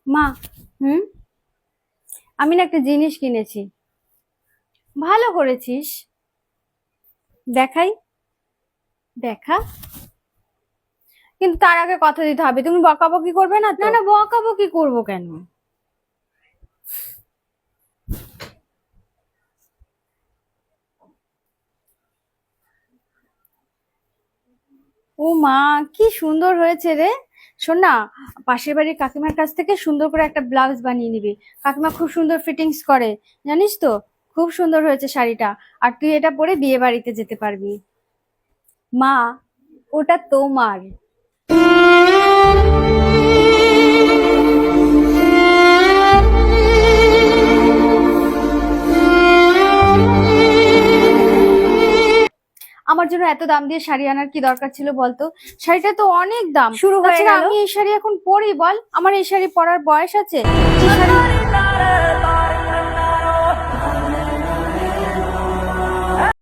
মা। হুম। আমি না একটা জিনিস কিনেছি। ভালো করেছিস। দেখাই। দেখা। কিন্তু তার আগে কথা দিতে হবে, তুমি বকাবকি করবে না তো? না না, বকাবকি করবো কেন? ও মা, কি সুন্দর হয়েছে রে। শোন না, পাশের বাড়ির কাকিমার কাছ থেকে সুন্দর করে একটা ব্লাউজ বানিয়ে নিবি। কাকিমা খুব সুন্দর ফিটিংস করে, জানিস তো। খুব সুন্দর হয়েছে শাড়িটা। আর তুই এটা পরে বিয়ে বাড়িতে যেতে পারবি। মা, ওটা তোমার। আমার জন্য এত দাম দিয়ে শাড়ি আনার কি দরকার ছিল বলতো? শাড়িটা তো অনেক দাম। শুরু হয়ে গেল। আমি এই শাড়ি এখন পরি বল? আমার এই শাড়ি পরার বয়স আছে? এই শাড়ি